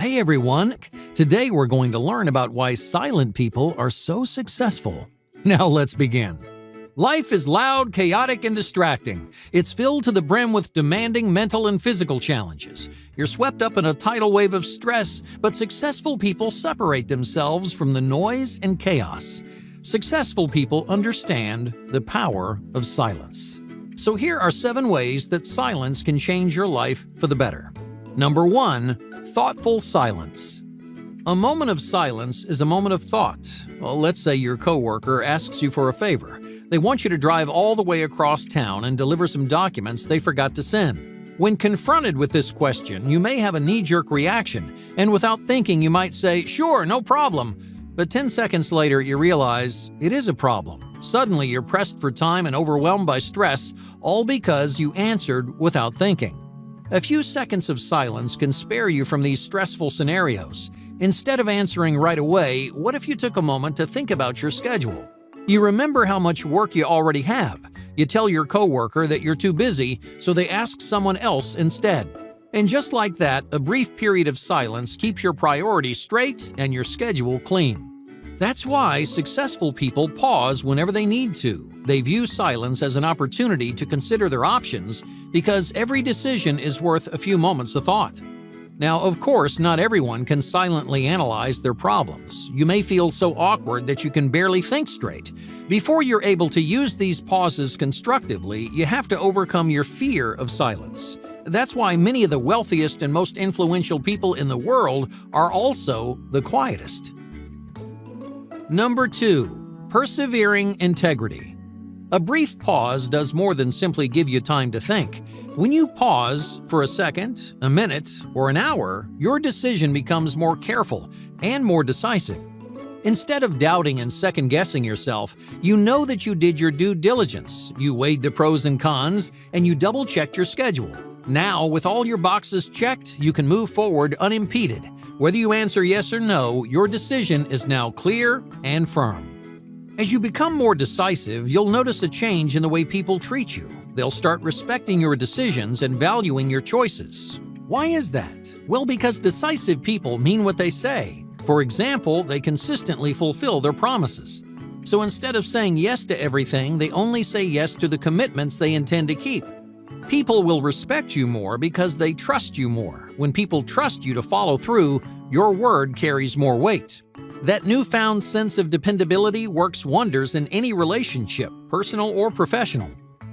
Hey everyone! Today we're going to learn about why silent people are so successful. Now let's begin. Life is loud, chaotic, and distracting. It's filled to the brim with demanding mental and physical challenges. You're swept up in a tidal wave of stress, but successful people separate themselves from the noise and chaos. Successful people understand the power of silence. So here are 7 ways that silence can change your life for the better. Number 1. Thoughtful silence. A moment of silence is a moment of thought. Well, let's say your coworker asks you for a favor. They want you to drive all the way across town and deliver some documents they forgot to send. When confronted with this question, you may have a knee-jerk reaction, and without thinking you might say, "Sure, no problem." But 10 seconds later you realize it is a problem. Suddenly you're pressed for time and overwhelmed by stress, all because you answered without thinking. A few seconds of silence can spare you from these stressful scenarios. Instead of answering right away, what if you took a moment to think about your schedule? You remember how much work you already have. You tell your coworker that you're too busy, so they ask someone else instead. And just like that, a brief period of silence keeps your priorities straight and your schedule clean. That's why successful people pause whenever they need to. They view silence as an opportunity to consider their options because every decision is worth a few moments of thought. Now, of course, not everyone can silently analyze their problems. You may feel so awkward that you can barely think straight. Before you're able to use these pauses constructively, you have to overcome your fear of silence. That's why many of the wealthiest and most influential people in the world are also the quietest. Number 2. Persevering integrity. A brief pause does more than simply give you time to think. When you pause for a second, a minute, or an hour, your decision becomes more careful and more decisive. Instead of doubting and second-guessing yourself, you know that you did your due diligence, you weighed the pros and cons, and you double-checked your schedule. Now, with all your boxes checked, you can move forward unimpeded. Whether you answer yes or no, your decision is now clear and firm. As you become more decisive, you'll notice a change in the way people treat you. They'll start respecting your decisions and valuing your choices. Why is that? Well, because decisive people mean what they say. For example, they consistently fulfill their promises. So instead of saying yes to everything, they only say yes to the commitments they intend to keep. People will respect you more because they trust you more. When people trust you to follow through, your word carries more weight. That newfound sense of dependability works wonders in any relationship, personal or professional.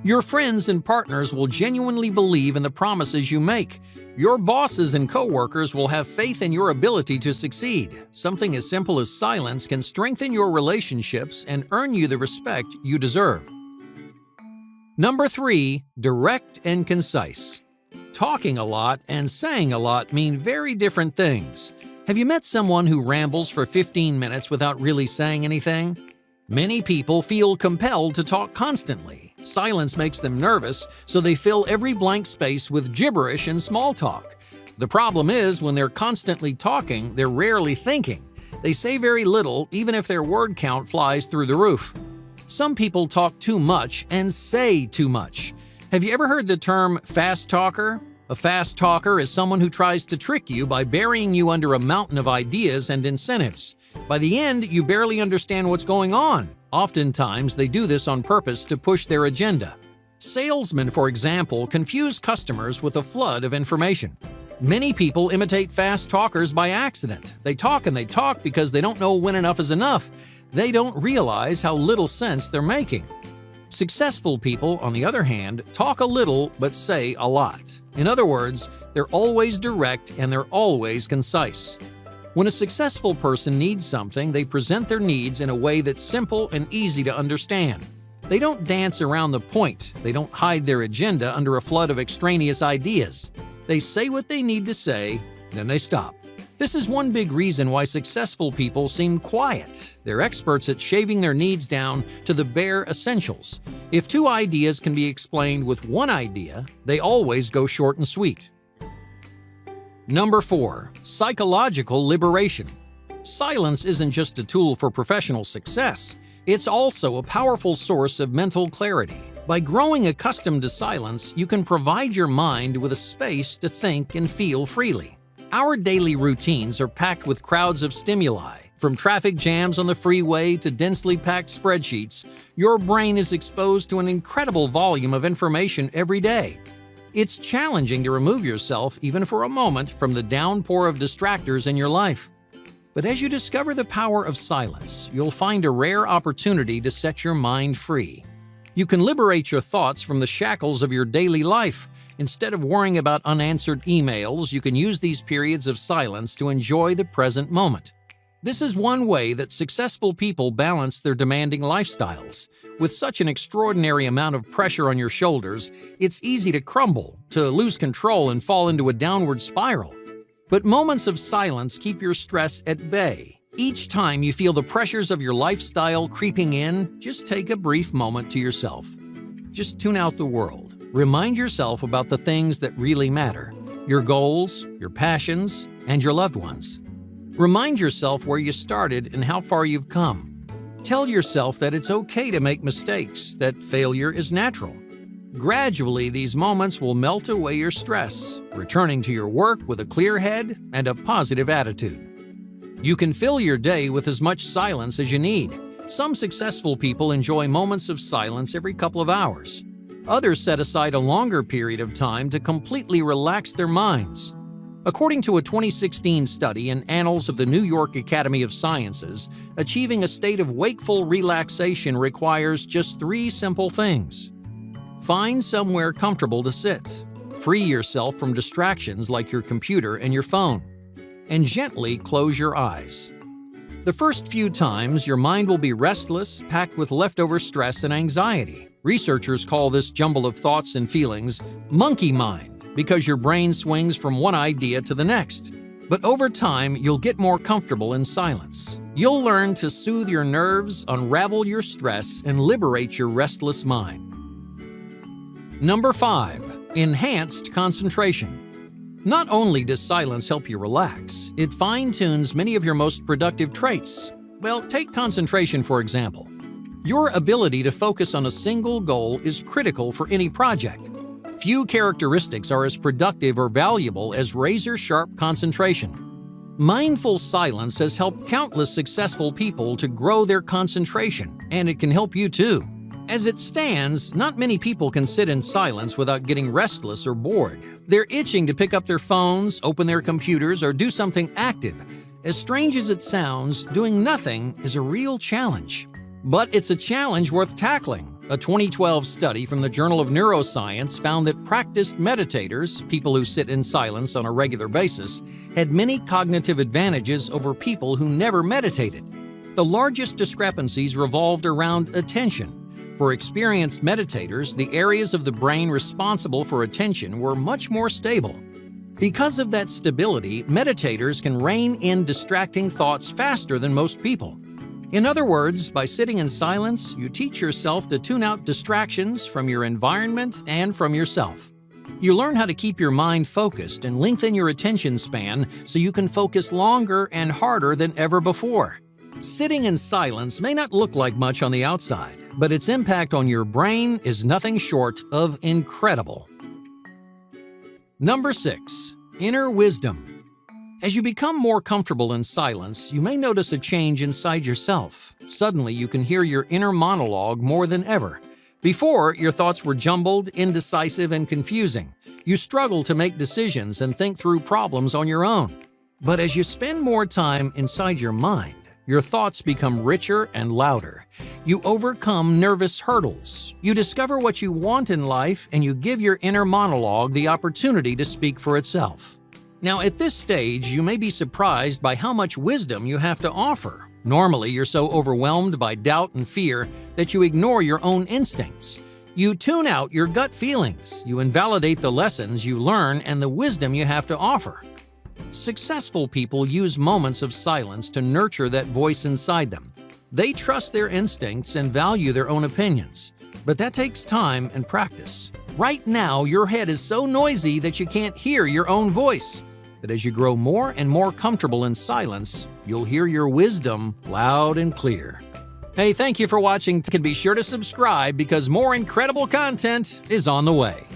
Your friends and partners will genuinely believe in the promises you make. Your bosses and coworkers will have faith in your ability to succeed. Something as simple as silence can strengthen your relationships and earn you the respect you deserve. Number 3. Direct and concise. Talking a lot and saying a lot mean very different things. Have you met someone who rambles for 15 minutes without really saying anything? Many people feel compelled to talk constantly. Silence makes them nervous, so they fill every blank space with gibberish and small talk. The problem is, when they're constantly talking, they're rarely thinking. They say very little, even if their word count flies through the roof. Some people talk too much and say too much. Have you ever heard the term fast talker? A fast talker is someone who tries to trick you by burying you under a mountain of ideas and incentives. By the end, you barely understand what's going on. Oftentimes, they do this on purpose to push their agenda. Salesmen, for example, confuse customers with a flood of information. Many people imitate fast talkers by accident. They talk and they talk because they don't know when enough is enough. They don't realize how little sense they're making. Successful people, on the other hand, talk a little but say a lot. In other words, they're always direct and they're always concise. When a successful person needs something, they present their needs in a way that's simple and easy to understand. They don't dance around the point. They don't hide their agenda under a flood of extraneous ideas. They say what they need to say, then they stop. This is one big reason why successful people seem quiet. They're experts at shaving their needs down to the bare essentials. If 2 ideas can be explained with 1 idea, they always go short and sweet. Number 4. Psychological liberation. Silence isn't just a tool for professional success. It's also a powerful source of mental clarity. By growing accustomed to silence, you can provide your mind with a space to think and feel freely. Our daily routines are packed with crowds of stimuli. From traffic jams on the freeway to densely packed spreadsheets, your brain is exposed to an incredible volume of information every day. It's challenging to remove yourself, even for a moment, from the downpour of distractors in your life. But as you discover the power of silence, you'll find a rare opportunity to set your mind free. You can liberate your thoughts from the shackles of your daily life. Instead of worrying about unanswered emails, you can use these periods of silence to enjoy the present moment. This is one way that successful people balance their demanding lifestyles. With such an extraordinary amount of pressure on your shoulders, it's easy to crumble, to lose control and fall into a downward spiral. But moments of silence keep your stress at bay. Each time you feel the pressures of your lifestyle creeping in, just take a brief moment to yourself. Just tune out the world. Remind yourself about the things that really matter: your goals, your passions, and your loved ones. Remind yourself where you started and how far you've come. Tell yourself that it's okay to make mistakes, that failure is natural. Gradually, these moments will melt away your stress, returning to your work with a clear head and a positive attitude. You can fill your day with as much silence as you need. Some successful people enjoy moments of silence every couple of hours. Others set aside a longer period of time to completely relax their minds. According to a 2016 study in Annals of the New York Academy of Sciences, achieving a state of wakeful relaxation requires just 3 simple things. Find somewhere comfortable to sit. Free yourself from distractions like your computer and your phone. And gently close your eyes. The first few times, your mind will be restless, packed with leftover stress and anxiety. Researchers call this jumble of thoughts and feelings monkey mind, because your brain swings from one idea to the next. But over time, you'll get more comfortable in silence. You'll learn to soothe your nerves, unravel your stress, and liberate your restless mind. Number 5. Enhanced concentration. Not only does silence help you relax, it fine-tunes many of your most productive traits. Well, take concentration for example. Your ability to focus on a single goal is critical for any project. Few characteristics are as productive or valuable as razor-sharp concentration. Mindful silence has helped countless successful people to grow their concentration, and it can help you too. As it stands, not many people can sit in silence without getting restless or bored. They're itching to pick up their phones, open their computers, or do something active. As strange as it sounds, doing nothing is a real challenge. But it's a challenge worth tackling. A 2012 study from the Journal of Neuroscience found that practiced meditators, people who sit in silence on a regular basis, had many cognitive advantages over people who never meditated. The largest discrepancies revolved around attention. For experienced meditators, the areas of the brain responsible for attention were much more stable. Because of that stability, meditators can rein in distracting thoughts faster than most people. In other words, by sitting in silence, you teach yourself to tune out distractions from your environment and from yourself. You learn how to keep your mind focused and lengthen your attention span so you can focus longer and harder than ever before. Sitting in silence may not look like much on the outside, but its impact on your brain is nothing short of incredible. Number 6. Inner wisdom. As you become more comfortable in silence, you may notice a change inside yourself. Suddenly, you can hear your inner monologue more than ever. Before, your thoughts were jumbled, indecisive, and confusing. You struggled to make decisions and think through problems on your own. But as you spend more time inside your mind, your thoughts become richer and louder. You overcome nervous hurdles. You discover what you want in life, and you give your inner monologue the opportunity to speak for itself. Now, at this stage, you may be surprised by how much wisdom you have to offer. Normally, you're so overwhelmed by doubt and fear that you ignore your own instincts. You tune out your gut feelings. You invalidate the lessons you learn and the wisdom you have to offer. Successful people use moments of silence to nurture that voice inside them. They trust their instincts and value their own opinions. But that takes time and practice. Right now, your head is so noisy that you can't hear your own voice. But as you grow more and more comfortable in silence, you'll hear your wisdom loud and clear. Hey, thank you for watching. Be sure to subscribe because more incredible content is on the way.